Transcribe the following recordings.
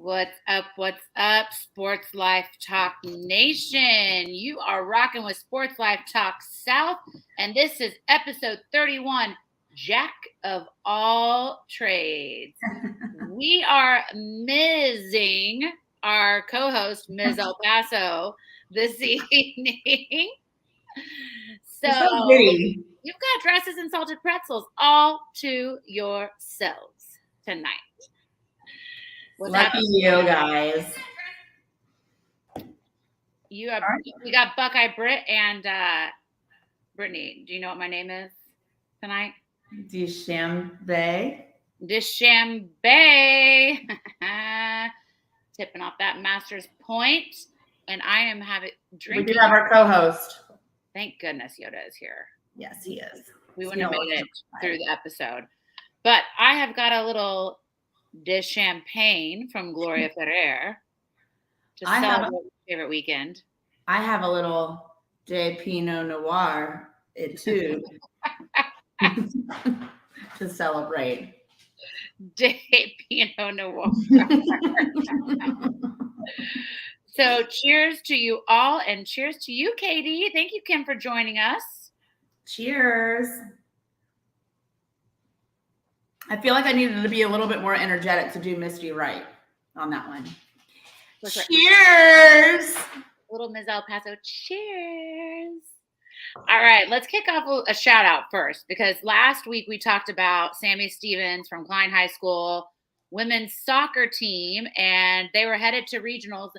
What's up, Sports Life Talk Nation? You are rocking with Sports Life Talk South, and this is episode 31, Jack of All Trades. We are missing our co-host, Ms. El Paso, this evening. So you've got dresses and salted pretzels all to yourselves tonight. Lucky you guys. We got Buckeye Britt and Brittany. Do you know what my name is tonight? Dishambe. Tipping off that master's point. And I am drinking. We do have our co-host. Thank goodness Yoda is here. Yes, he is. We wouldn't have made it through the episode. But I have got a little de champagne from Gloria Ferrer to celebrate my favorite weekend. I have a little de Pinot Noir, too, to celebrate. De Pinot Noir. So cheers to you all, and cheers to you, Katie. Thank you, Kim, for joining us. Cheers. I feel like I needed to be a little bit more energetic to do Misty right on that one. Cheers. Little Ms. El Paso, cheers. All right, let's kick off a shout out first, because last week we talked about Sammy Stevens from Klein High School women's soccer team, and they were headed to regionals.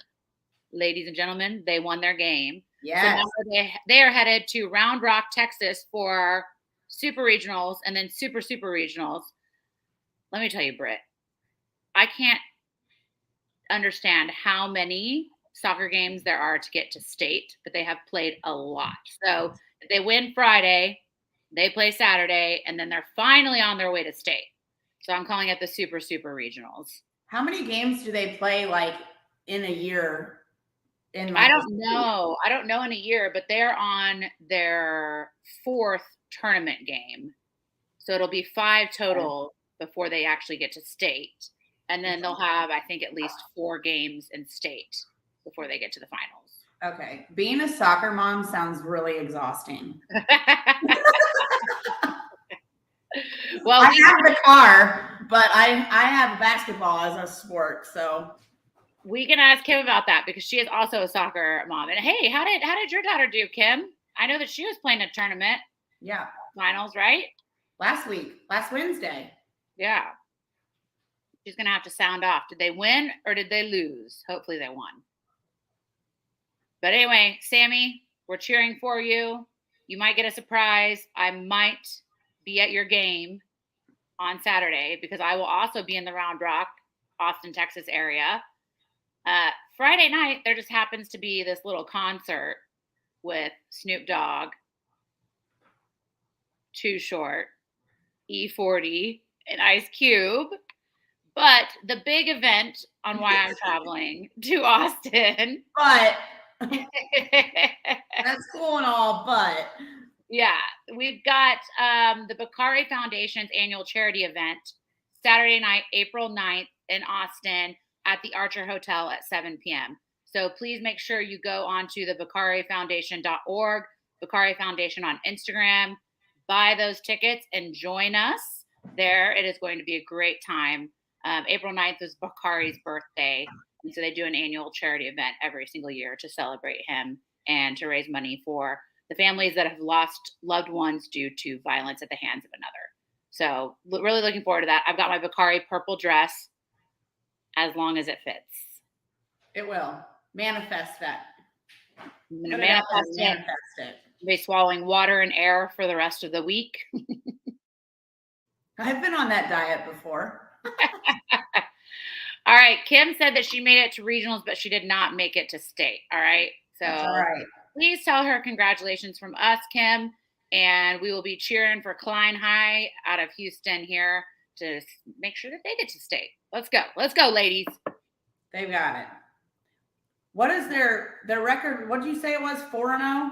Ladies and gentlemen, they won their game. Yes. So they are headed to Round Rock, Texas for super regionals and then super regionals. Let me tell you, Britt, I can't understand how many soccer games there are to get to state, but they have played a lot. So if they win Friday, they play Saturday, and then they're finally on their way to state. So I'm calling it the super regionals. How many games do they play like in a year? I don't know. I don't know in a year, but they're on their 4th tournament game. So it'll be 5 total before they actually get to state. And then they'll have, I think, at least 4 games in state before they get to the finals. Okay. Being a soccer mom sounds really exhausting. Well, I have the car, but I have basketball as a sport, so we can ask Kim about that, because she is also a soccer mom. And hey, how did your daughter do, Kim? I know that she was playing a tournament. Yeah. Finals, right? Last Wednesday. Yeah. She's going to have to sound off. Did they win or did they lose? Hopefully they won. But anyway, Sammy, we're cheering for you. You might get a surprise. I might be at your game on Saturday, because I will also be in the Round Rock, Austin, Texas area. Friday night, there just happens to be this little concert with Snoop Dogg, Too Short, E40, and Ice Cube. But the big event on why I'm traveling to Austin. But that's cool and all, but yeah, we've got the Bakari Foundation's annual charity event Saturday night, April 9th in Austin at the Archer Hotel at 7 p.m. So please make sure you go onto the BakariFoundation.org, Bakari Foundation on Instagram, buy those tickets and join us there. It is going to be a great time. April 9th is Bakari's birthday, and so they do an annual charity event every single year to celebrate him and to raise money for the families that have lost loved ones due to violence at the hands of another. So really looking forward to that. I've got my Bakari purple dress, as long as it fits. It will. Manifest that. I'm going to manifest it. Be swallowing water and air for the rest of the week. I've been on that diet before. All right. Kim said that she made it to regionals, but she did not make it to state. All right. So that's all right. Please tell her congratulations from us, Kim. And we will be cheering for Klein High out of Houston here to make sure that they get to state. Let's go. Let's go, ladies. They've got it. What is their record? What did you say it was? 4-0?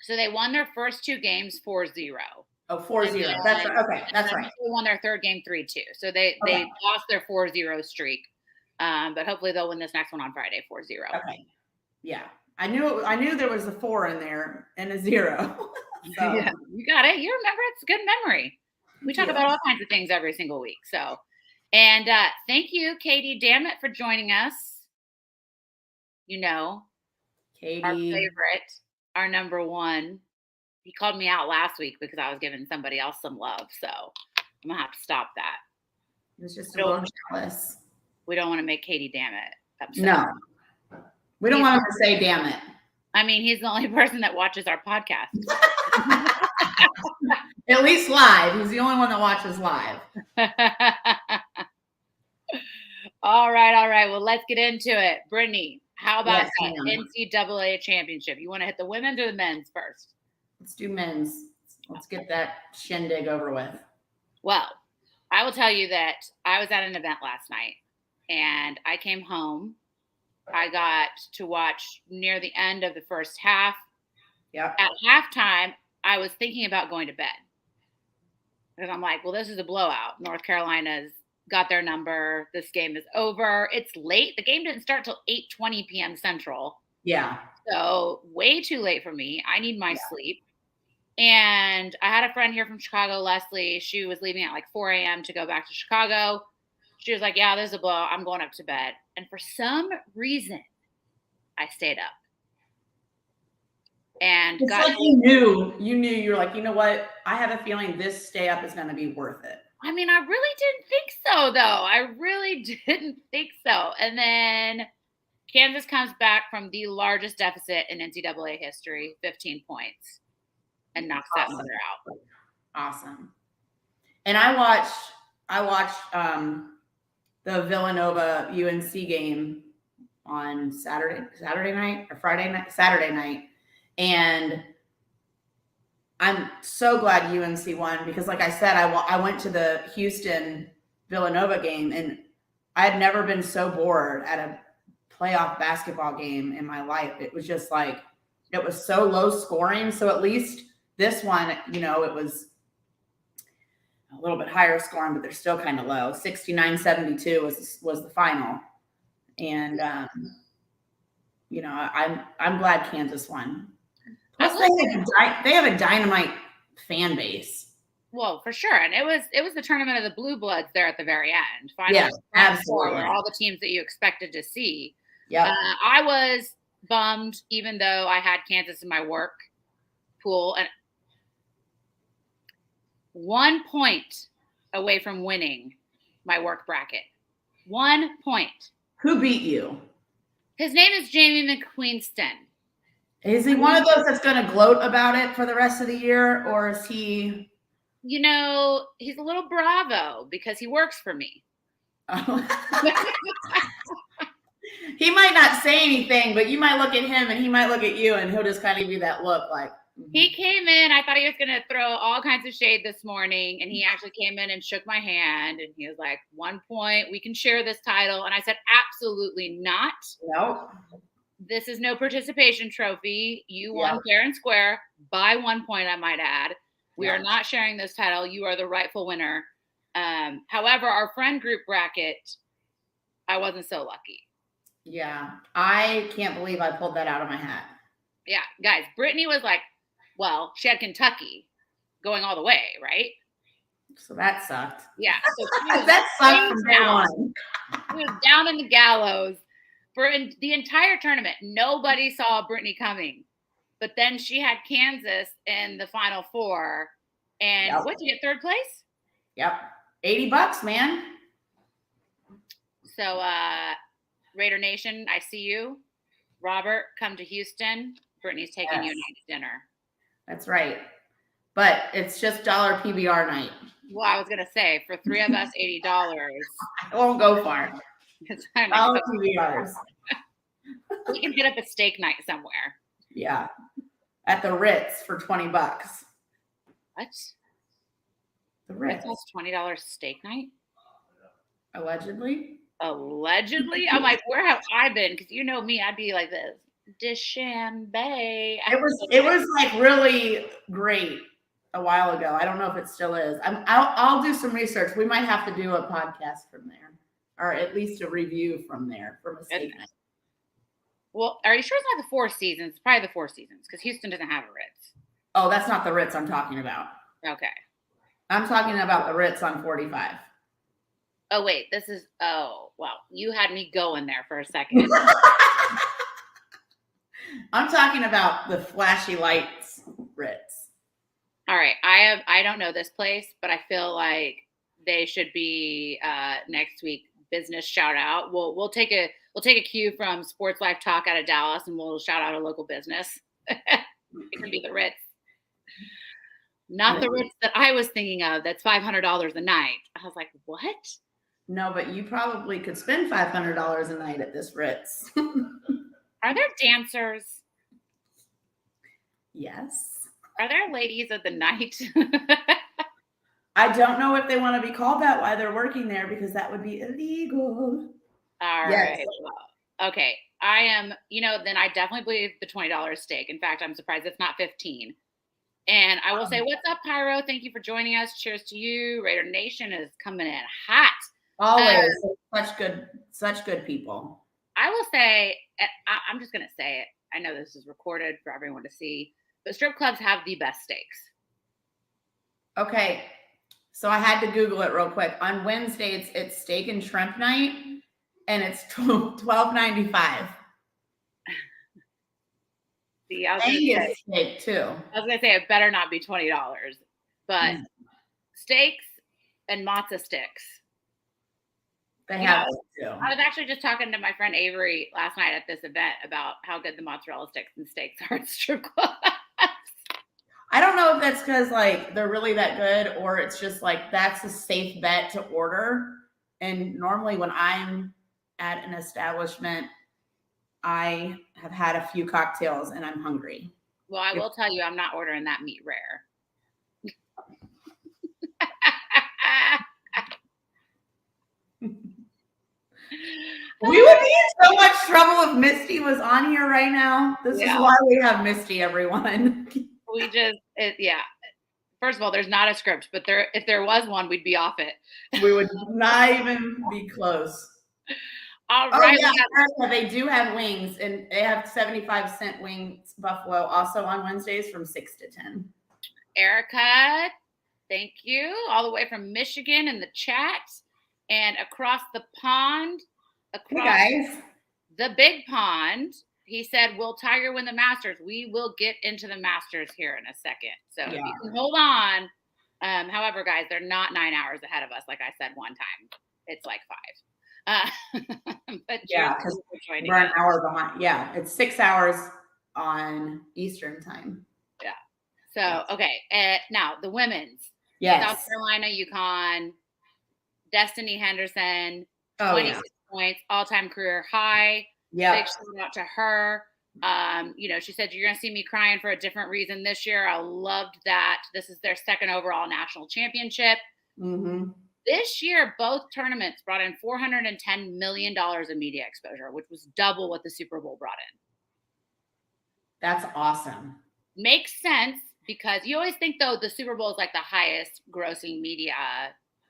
So they won their first 2 games 4-0. Oh, 4-0. That's right. Okay, that's right. They won their third game 3-2. So they lost their 4-0 streak. But hopefully they'll win this next one on Friday, 4-0. Okay. Yeah. I knew there was a 4 in there and a 0. So. Yeah, you got it. You remember. It's a good memory. We talk about all kinds of things every single week. So, and thank you, Katie Dammit, for joining us. You know, Katie, our favorite, our number one. He called me out last week because I was giving somebody else some love. So I'm gonna have to stop that. He was just a little jealous. We don't want to make Katie Dammit upset. No, we don't want him to say "damn it." I mean, he's the only person that watches our podcast. At least live. He's the only one that watches live. All right. Well, let's get into it. Brittany, how about Yes, that NCAA championship? You want to hit the women's or the men's first? Let's do men's. Let's get that shindig over with. Well, I will tell you that I was at an event last night and I came home. I got to watch near the end of the first half. Yeah. At halftime, I was thinking about going to bed because I'm like, well, this is a blowout. North Carolina's got their number. This game is over. It's late. The game didn't start till 8:20 p.m. Central. Yeah. So way too late for me. I need my sleep. And I had a friend here from Chicago, Leslie. She was leaving at like 4 a.m. to go back to Chicago. She was like, yeah, there's a blowout. I'm going up to bed. And for some reason, I stayed up. And it's like you were like, you know what? I have a feeling this stay up is going to be worth it. I mean, I really didn't think so, though. I really didn't think so. And then Kansas comes back from the largest deficit in NCAA history, 15 points, and knocks that mother out. Awesome. And I watched the Villanova UNC game on Saturday night or Saturday night. And I'm so glad UNC won because, like I said, I went to the Houston Villanova game and I had never been so bored at a playoff basketball game in my life. It was just like, it was so low scoring. So at least this one, it was a little bit higher scoring, but they're still kind of low. 69-72 was the final. And, I'm glad Kansas won. Plus, they have a dynamite fan base. Well, for sure, and it was the tournament of the blue bloods there at the very end. Finally, yeah, absolutely. All the teams that you expected to see. Yeah, I was bummed, even though I had Kansas in my work pool, and 1 point away from winning my work bracket. 1 point. Who beat you? His name is Jamie McQueenston. Is he one of those that's going to gloat about it for the rest of the year, or is he? He's a little bravo because he works for me. Oh. He might not say anything, but you might look at him and he might look at you and he'll just kind of give you that look like. He came in, I thought he was going to throw all kinds of shade this morning, and he actually came in and shook my hand, and he was like, 1 point, we can share this title. And I said, absolutely not. No. This is no participation trophy. You won fair and square by 1 point, I might add. We are not sharing this title. You are the rightful winner. However, our friend group bracket, I wasn't so lucky. Yeah. I can't believe I pulled that out of my hat. Yeah. Guys, Brittany was like, well, she had Kentucky going all the way, right? So that sucked. Yeah. So that sucked from day one. She was down in the gallows for the entire tournament. Nobody saw Brittany coming. But then she had Kansas in the Final Four. And what, did you get third place? Yep. $80, man. So, Raider Nation, I see you. Robert, come to Houston. Brittany's taking you night to dinner. That's right. But it's just $1 PBR night. Well, I was going to say, for three of us, $80. I won't go far. $1 PBRs. We can hit up a steak night somewhere. Yeah. At the Ritz for $20. What? The Ritz. That's $20 steak night? Allegedly. I'm like, where have I been? Because you know me, I'd be like this. Dushanbe. It was like really great a while ago. I don't know if it still is. I'll do some research. We might have to do a podcast from there. or at least a review from there from a statement. Well, are you sure it's not the Four Seasons? It's probably the Four Seasons because Houston doesn't have a Ritz. Oh, that's not the Ritz I'm talking about. Okay. I'm talking about the Ritz on 45. Oh, wait. Oh, well, you had me going there for a second. I'm talking about the flashy lights Ritz. All right. I don't know this place, but I feel like they should be next week business shout out. We'll take a cue from Sports Life Talk out of Dallas and we'll shout out a local business. It can be the Ritz. Not the Ritz that I was thinking of. That's $500 a night. I was like, what? No, but you probably could spend $500 a night at this Ritz. Are there dancers? Yes. Are there ladies of the night? I don't know if they want to be called that while they're working there because that would be illegal. All right. Well, okay. I am, then I definitely believe the $20 steak. In fact, I'm surprised it's not 15. And I will say, what's up, Pyro? Thank you for joining us. Cheers to you. Raider Nation is coming in hot. Always. Such good people. I will say, I'm just going to say it. I know this is recorded for everyone to see, but strip clubs have the best steaks. Okay. So I had to Google it real quick. On Wednesday, it's steak and shrimp night, and it's $12.95. See, I was going to say steak too. I was going to say it better not be $20, but steaks and matzo sticks. They have it too. I was actually just talking to my friend Avery last night at this event about how good the mozzarella sticks and steaks are at strip clubs. I don't know if that's because they're really that good or it's just that's a safe bet to order. And normally when I'm at an establishment, I have had a few cocktails and I'm hungry. Well, I will tell you, I'm not ordering that meat rare. We would be in so much trouble if Misty was on here right now. This is why we have Misty, everyone. First of all, there's not a script, but if there was one, we'd be off it. We would not even be close. All right. They do have wings, and they have 75-cent wings buffalo also on Wednesdays from 6 to 10. Erica, thank you. All the way from Michigan in the chat. And across the pond, the big pond, he said, will Tiger win the Masters? We will get into the Masters here in a second. So if you can hold on. However, guys, they're not 9 hours ahead of us. Like I said one time, it's like 5. But because we're an hour behind. Yeah, it's 6 hours on Eastern time. Yeah. So, okay. Now, the women's. Yes. South Carolina, UConn. Destiny Henderson, 26 points, all-time career high. Yeah. Big shout out to her. She said, you're going to see me crying for a different reason this year. I loved that. This is their second overall national championship. Mm-hmm. This year, both tournaments brought in $410 million in media exposure, which was double what the Super Bowl brought in. That's awesome. Makes sense because you always think, though, the Super Bowl is the highest grossing media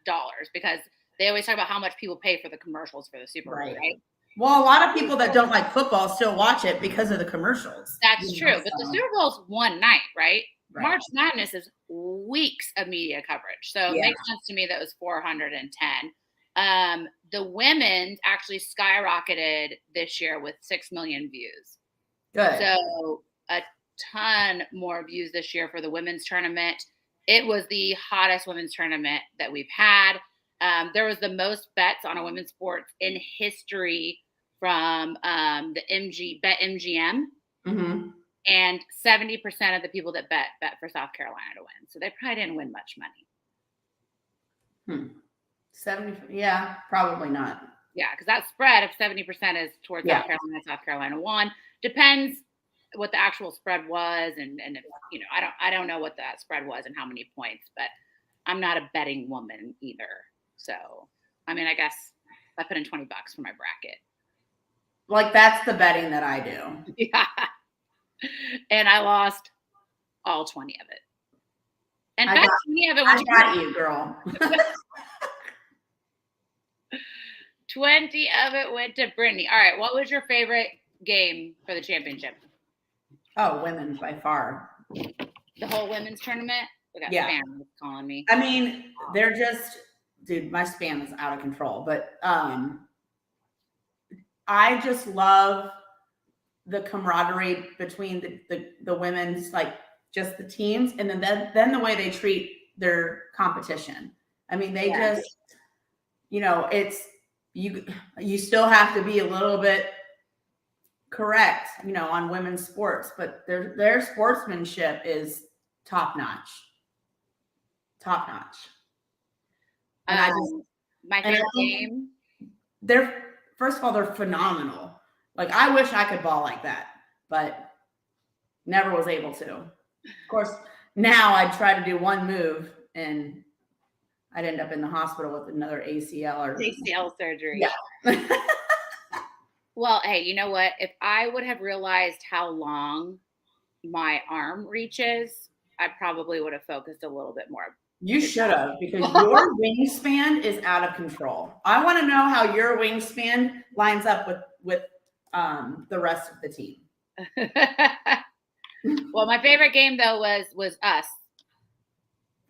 dollars because they always talk about how much people pay for the commercials for the Super Bowl, right? Well, a lot of people that don't like football still watch it because of the commercials. That's true. But the Super Bowl's one night, right? March Madness is weeks of media coverage. So it makes sense to me that it was 410. The women's actually skyrocketed this year with 6 million views. Good. So a ton more views this year for the women's tournament. It was the hottest women's tournament that we've had. There was the most bets on a women's sports in history from the BetMGM. Mm-hmm. And 70% of the people that bet for South Carolina to win. So they probably didn't win much money. 70, yeah, probably not. Yeah, because that spread of 70% is towards South Carolina won. Depends what the actual spread was, and if, I don't know what that spread was and how many points, but I'm not a betting woman either. So, I guess I put in $20 for my bracket. That's the betting that I do. Yeah. And I lost all 20 of it. And 20 of it was I got you, girl. 20 of it went to Brittany. All right. What was your favorite game for the championship? Oh, women's by far. The whole women's tournament? We got Yeah. Spam calling me. I mean, they're just, dude, my spam is out of control. But I just love the camaraderie between the women's, like just the teams, and then the way they treat their competition. I mean, they just, it's you still have to be a little bit correct, on women's sports, but their sportsmanship is top notch. And my favorite game. First of all, they're phenomenal. Like, I wish I could ball like that, but never was able to. Of course, now I try to do one move and I'd end up in the hospital with another ACL surgery. Yeah. Well, hey, you know what? If I would have realized how long my arm reaches, I probably would have focused a little bit more. You should have, because your wingspan is out of control. I want to know how your wingspan lines up with the rest of the team. Well, my favorite game though was us.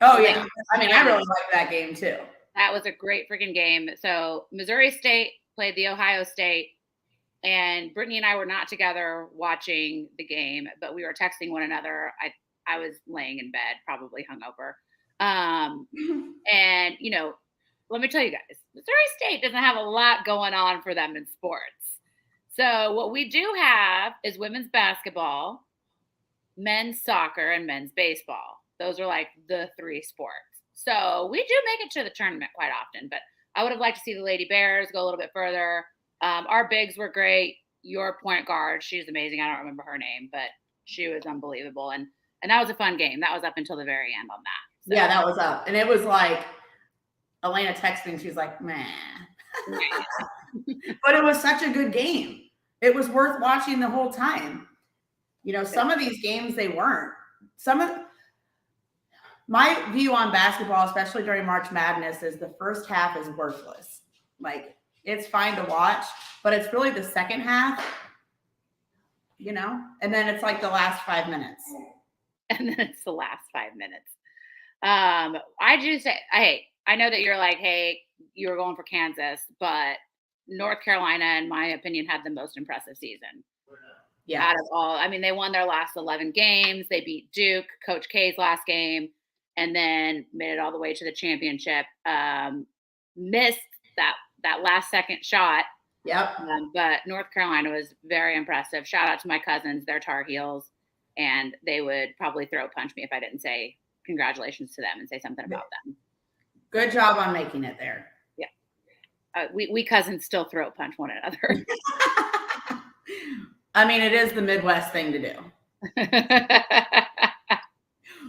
Oh yeah, I mean, I really like that game too. That was a great freaking game. So Missouri State played the Ohio State, and Brittany and I were not together watching the game, but we were texting one another. I was laying in bed, probably hungover. And let me tell you guys, Missouri State doesn't have a lot going on for them in sports. So what we do have is women's basketball, men's soccer, and men's baseball. Those are like the three sports. So we do make it to the tournament quite often, but I would have liked to see the Lady Bears go a little bit further. Our bigs were great. Your point guard, she's amazing. I don't remember her name, but she was unbelievable. And that was a fun game. That was up until the very end on that. So. Yeah, that was up. And it was like, Elena texting, she's like, man. But it was such a good game. It was worth watching the whole time. Some of these games, they weren't. My view on basketball, especially during March Madness, is the first half is worthless. Like, it's fine to watch, but it's really the second half, and then it's like the last 5 minutes. And then it's the last 5 minutes. I do say, I know that you're like, hey, you were going for Kansas, but North Carolina, in my opinion, had the most impressive season. Yeah. Out of all, I mean, they won their last 11 games. They beat Duke, Coach K's last game, and then made it all the way to the championship. Missed that last second shot. Yep. But North Carolina was very impressive. Shout out to my cousins. They're Tar Heels, and they would probably throat punch me if I didn't say congratulations to them and say something about them. Good job on making it there. Yeah. We cousins still throat punch one another. I mean, it is the Midwest thing to do.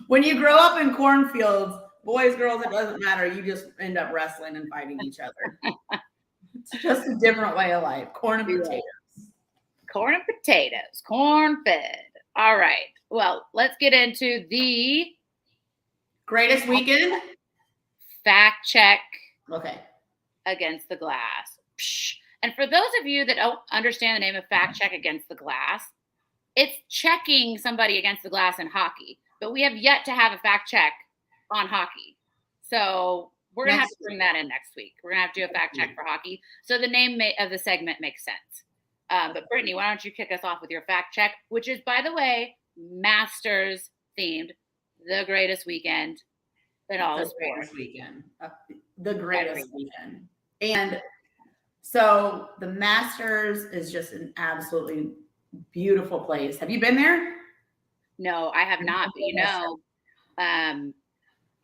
When you grow up in cornfields, boys, girls, it doesn't matter. You just end up wrestling and fighting each other. It's just a different way of life. Corn and potatoes. Corn and potatoes. Corn fed. All right. Well, let's get into the greatest weekend fact check. Okay. Against the glass. Psh. And for those of you that don't understand the name of fact check against the glass, it's checking somebody against the glass in hockey. But we have yet to have a fact check on hockey. So we're going to have to bring that in next week. We're going to have to do a fact check for hockey. So the name of the segment makes sense. But Brittany, why don't you kick us off with your fact check, which is, by the way, Masters themed, the greatest weekend in all of sports. The greatest weekend. And so the Masters is just an absolutely beautiful place. Have you been there? No, I have not. But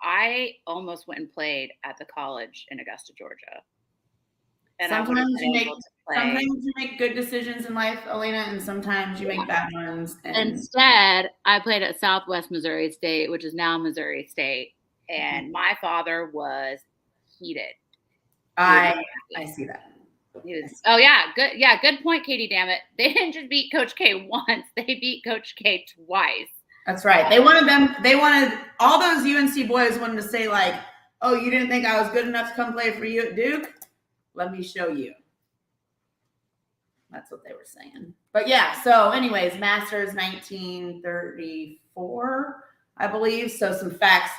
I almost went and played at the college in Augusta, Georgia. And sometimes you make good decisions in life, Elena, and sometimes you make bad ones. Instead, I played at Southwest Missouri State, which is now Missouri State, and my father was heated. I see that. He was, oh yeah, good. Yeah, good point, Katie. Damn it, they didn't just beat Coach K once; they beat Coach K twice. That's right. They wanted all those UNC boys wanted to say like, "Oh, you didn't think I was good enough to come play for you at Duke? Let me show you." That's what they were saying. But yeah, so anyways, Masters 1934, I believe. So some facts.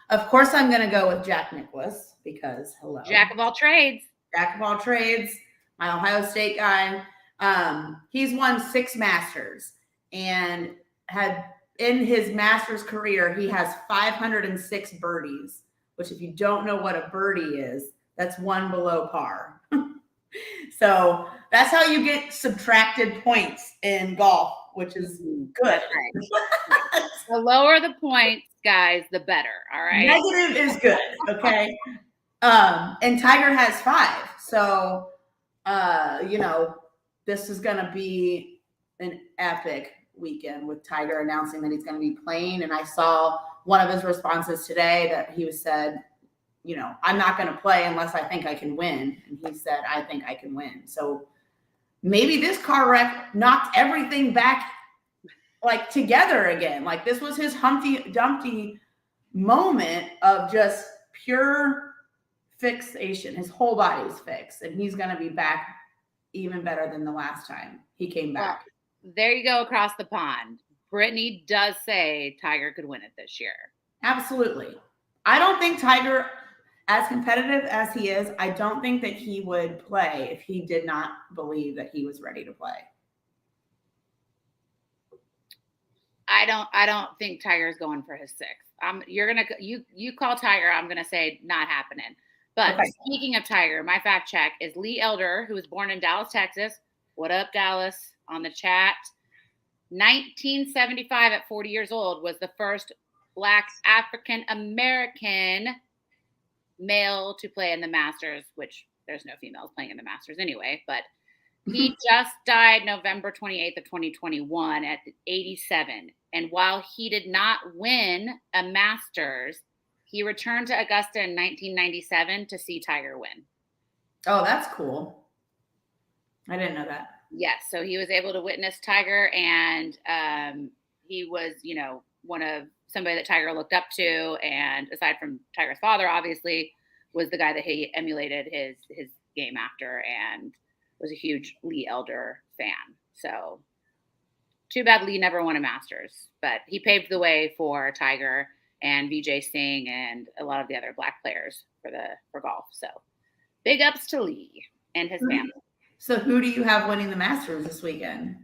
Of course, I'm going to go with Jack Nicklaus because hello. Jack of all trades. Jack of all trades, my Ohio State guy. He's won 6 Masters and had in his Masters career, he has 506 birdies, which if you don't know what a birdie is, that's one below par. So that's how you get subtracted points in golf, which is good. The lower the points, guys, the better. All right. Negative is good. Okay. And Tiger has 5. So, this is going to be an epic weekend with Tiger announcing that he's going to be playing. And I saw one of his responses today that he said, I'm not going to play unless I think I can win. And he said, I think I can win. So maybe this car wreck knocked everything back like together again. Like this was his Humpty Dumpty moment of just pure fixation. His whole body's fixed and he's going to be back even better than the last time he came back. Well, there you go across the pond. Brittany does say Tiger could win it this year. Absolutely. I don't think Tiger, as competitive as he is, I don't think that he would play if he did not believe that he was ready to play. I don't think Tiger's going for his 6th. You call Tiger, I'm gonna say not happening. But okay. Speaking of Tiger, my fact check is Lee Elder, who was born in Dallas, Texas. What up, Dallas? On the chat. 1975 at 40 years old was the first Black African American male to play in the Masters, which there's no females playing in the Masters anyway, but he just died November 28th of 2021 at 87. And while he did not win a Masters, he returned to Augusta in 1997 to see Tiger win. Oh, that's cool. I didn't know that. Yes. So he was able to witness Tiger and he was, somebody that Tiger looked up to. And aside from Tiger's father, obviously, was the guy that he emulated his game after and was a huge Lee Elder fan. So too bad Lee never won a Masters, but he paved the way for Tiger and Vijay Singh and a lot of the other Black players for golf. So big ups to Lee and his family. So who do you have winning the Masters this weekend?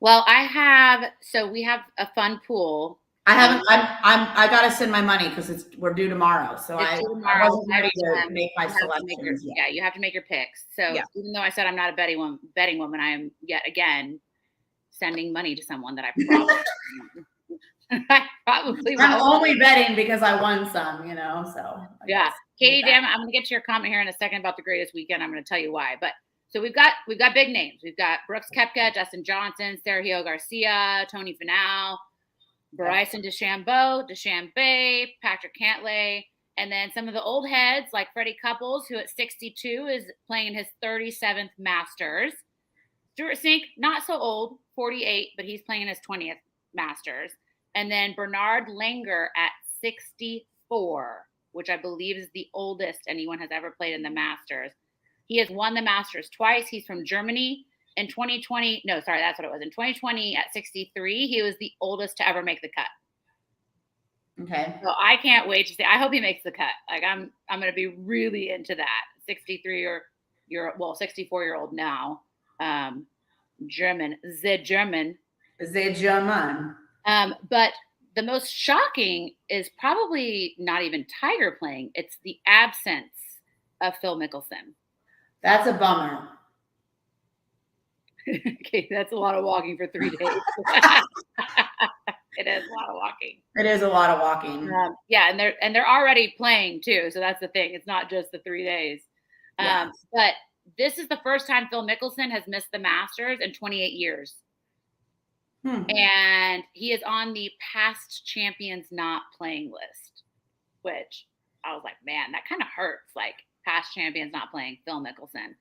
Well, we have a fun pool. I got to send my money because we're due tomorrow. So I wasn't ready to make my selections. Yeah, you have to make your picks. So even though I said I'm not a betting woman, I am yet again sending money to someone that I probably I'm only betting because I won some, so. Yeah. Katie, damn it, I'm going to get to your comment here in a second about the greatest weekend. I'm going to tell you why. But so we've got big names. We've got Brooks Koepka, Dustin Johnson, Sergio Garcia, Tony Finau, Bryson DeChambeau, Patrick Cantlay, and then some of the old heads like Freddie Couples, who at 62 is playing his 37th Masters. Stuart Sink, not so old, 48, but he's playing his 20th Masters. And then Bernard Langer at 64, which I believe is the oldest anyone has ever played in the Masters. He has won the Masters twice. He's from Germany. In 2020, no, sorry, that's what it was. In 2020 at 63, he was the oldest to ever make the cut. Okay. So I can't wait to see. I hope he makes the cut. Like I'm going to be really into that. 64-year-old now. German. But the most shocking is probably not even Tiger playing. It's the absence of Phil Mickelson. That's a bummer. Okay, that's a lot of walking for 3 days. It is a lot of walking. It is a lot of walking. Yeah, and they're already playing too, so that's the thing. It's not just the 3 days. Yes. But this is the first time Phil Mickelson has missed the Masters in 28 years. And he is on the past champions not playing list, which I was like, man, that kind of hurts. Like past champions not playing, Phil Mickelson.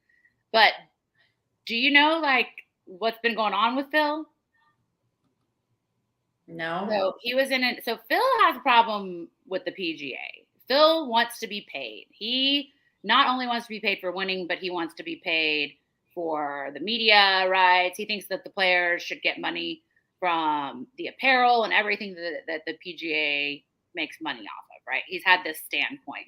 But do you know like what's been going on with Phil? No. So he was so Phil has a problem with the PGA. Phil wants to be paid. He not only wants to be paid for winning, but he wants to be paid for the media rights. He thinks that the players should get money from the apparel and everything that the PGA makes money off of, right? He's had this standpoint.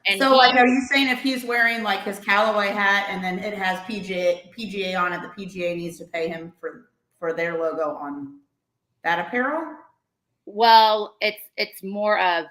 And so, like, are you saying if he's wearing like his Callaway hat and then it has PGA on it, the PGA needs to pay him for their logo on that apparel? Well, it's more of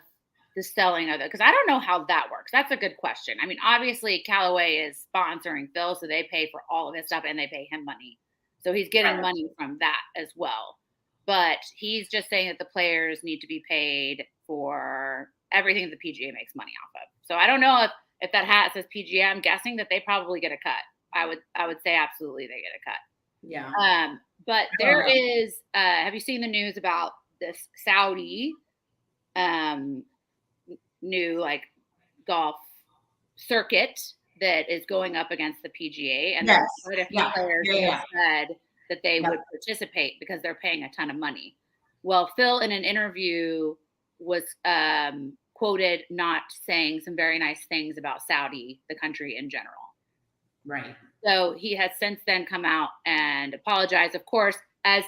the selling of it, because I don't know how that works. That's a good question. I mean, obviously Callaway is sponsoring Phil, so they pay for all of his stuff and they pay him money. So he's getting money from that as well. But he's just saying that the players need to be paid for everything the PGA makes money off of. So I don't know if that hat says PGA. I'm guessing that they probably get a cut. I would say absolutely they get a cut. Yeah. But there is have you seen the news about this Saudi new like golf circuit that is going up against the PGA, and there's quite a few players who have said that they would participate because they're paying a ton of money. Well, Phil in an interview was quoted not saying some very nice things about Saudi, the country in general. Right. So he has since then come out and apologized, of course, as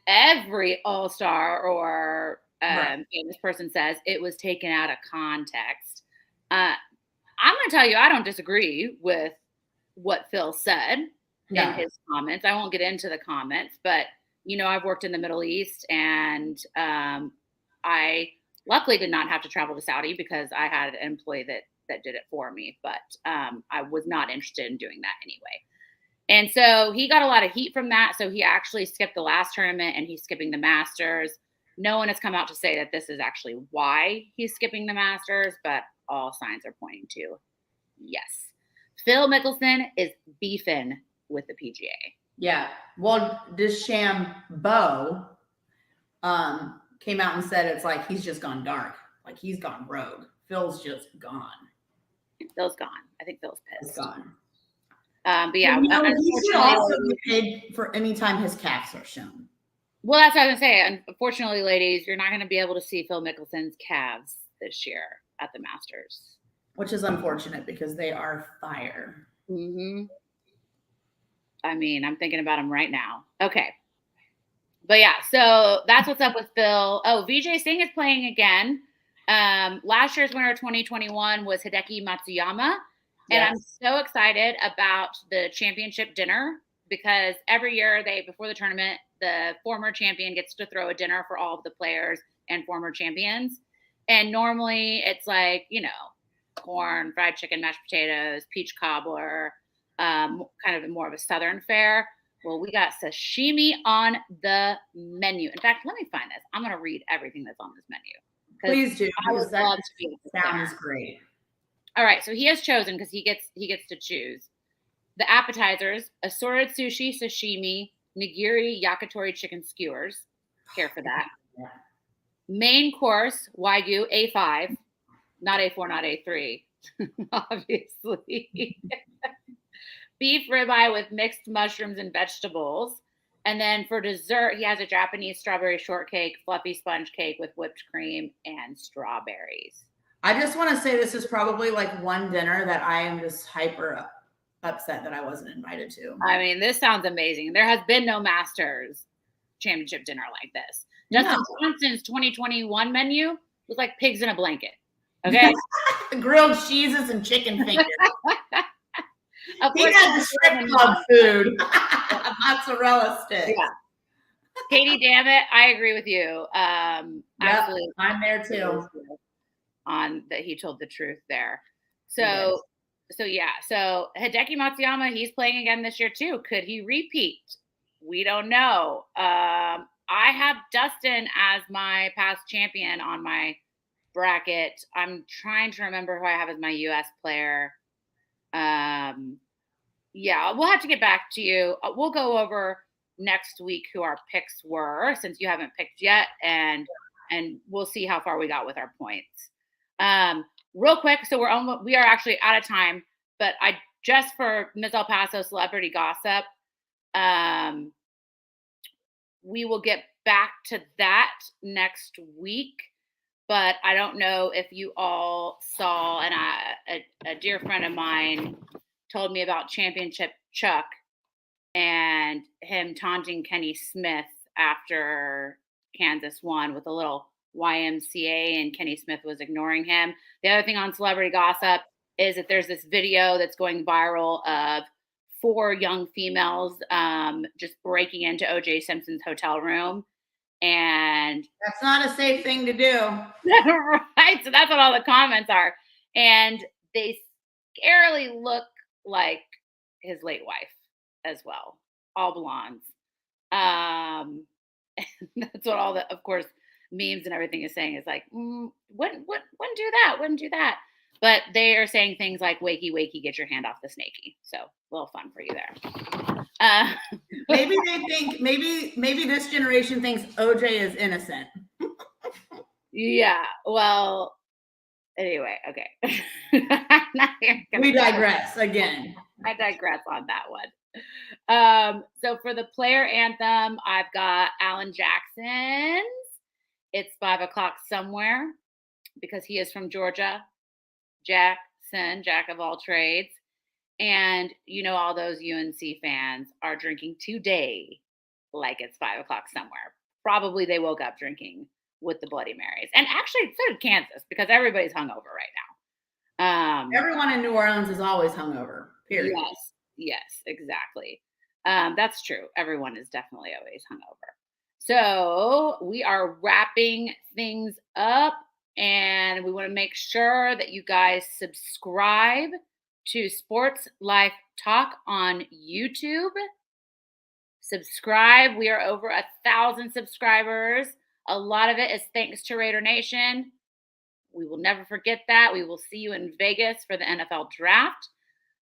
every all-star or famous person says, it was taken out of context. I'm going to tell you, I don't disagree with what Phil said in his comments. I won't get into the comments, but, you know, I've worked in the Middle East, and I luckily did not have to travel to Saudi because I had an employee that did it for me, but I was not interested in doing that anyway. And so he got a lot of heat from that. So he actually skipped the last tournament and he's skipping the Masters. No one has come out to say that this is actually why he's skipping the Masters, but all signs are pointing to yes. Phil Mickelson is beefing with the PGA. Yeah. Well, DeChambeau came out and said it's like he's just gone dark. Like he's gone rogue. Phil's just gone. Phil's gone. I think Phil's pissed. He's gone. But yeah, he should also be paid for any time his calves are shown. Well, that's what I was going to say. Unfortunately, ladies, you're not going to be able to see Phil Mickelson's calves this year at the Masters. Which is unfortunate because they are fire. Mm-hmm. I mean, I'm thinking about them right now. Okay. But yeah, so that's what's up with Phil. Oh, Vijay Singh is playing again. Last year's winner of 2021 was Hideki Matsuyama. And I'm so excited about the championship dinner because every year before the tournament, the former champion gets to throw a dinner for all of the players and former champions. And normally it's like, you know, corn, fried chicken, mashed potatoes, peach cobbler, kind of more of a Southern fare. Well, we got sashimi on the menu. In fact, let me find this. I'm going to read everything that's on this menu. Please do. I would love to be. Sounds great. All right, so he has chosen because he gets to choose the appetizers: assorted sushi, sashimi, nigiri, yakitori chicken skewers. Care for that. Yeah. Main course: Wagyu A5, not A4, not A3, obviously. Beef ribeye with mixed mushrooms and vegetables. And then for dessert, he has a Japanese strawberry shortcake, fluffy sponge cake with whipped cream and strawberries. I just want to say this is probably like one dinner that I am just hyper upset that I wasn't invited to. I mean, this sounds amazing. There has been no Masters championship dinner like this. Justin Johnson's 2021 menu was like pigs in a blanket. Okay. Grilled cheeses and chicken fingers. Of he course, had the strip club food. Mozzarella sticks. Yeah. Katie, damn it. I agree with you. Absolutely. I'm there too. On that he told the truth there. So Hideki Matsuyama, he's playing again this year too. Could he repeat? We don't know. I have Dustin as my past champion on my bracket. I'm trying to remember who I have as my US player. Yeah, we'll have to get back to you. We'll go over next week who our picks were since you haven't picked yet, and we'll see how far we got with our points. Real quick, so we are actually out of time, but I just for Ms. El Paso Celebrity Gossip, we will get back to that next week. But I don't know if you all saw, and a dear friend of mine told me about Championship Chuck and him taunting Kenny Smith after Kansas won with a little YMCA, and Kenny Smith was ignoring him. The other thing on Celebrity Gossip is that there's this video that's going viral of 4 young females just breaking into O.J. Simpson's hotel room. And that's not a safe thing to do. Right. So that's what all the comments are. And they scarily look like his late wife as well. All blondes. That's what all the, of course, memes and everything is saying is like, wouldn't do that, wouldn't do that. But they are saying things like, wakey, wakey, get your hand off the snakey. So a little fun for you there. Maybe they think, maybe this generation thinks OJ is innocent. Yeah. Well, anyway, okay. We digress again. I digress on that one. So for the player anthem, I've got Alan Jackson's It's 5 o'clock somewhere, because he is from Georgia. Jackson, jack of all trades. And you know, all those UNC fans are drinking today like it's 5 o'clock somewhere. Probably they woke up drinking with the Bloody Marys. And actually, so did Kansas, because everybody's hungover right now. Everyone in New Orleans is always hungover, period. Yes, exactly. That's true. Everyone is definitely always hungover. So we are wrapping things up, and we want to make sure that you guys subscribe to Sports Life Talk on YouTube. Subscribe. We are over 1,000 subscribers. A lot of it is thanks to Raider Nation. We will never forget that. We will see you in Vegas for the NFL draft.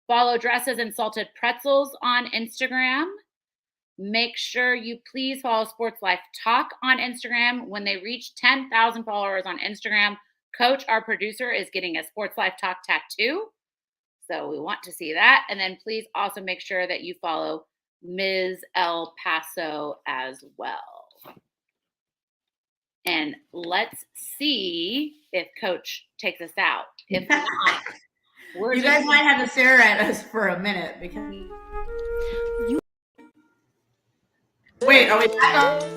Follow Dresses and Salted Pretzels on Instagram. Make sure you please follow Sports Life Talk on Instagram. When they reach 10,000 followers on Instagram, Coach, our producer, is getting a Sports Life Talk tattoo. So we want to see that. And then please also make sure that you follow Ms. El Paso as well. And let's see if Coach takes us out. If not, you guys might have to stare at us for a minute because. Wait, are we back on?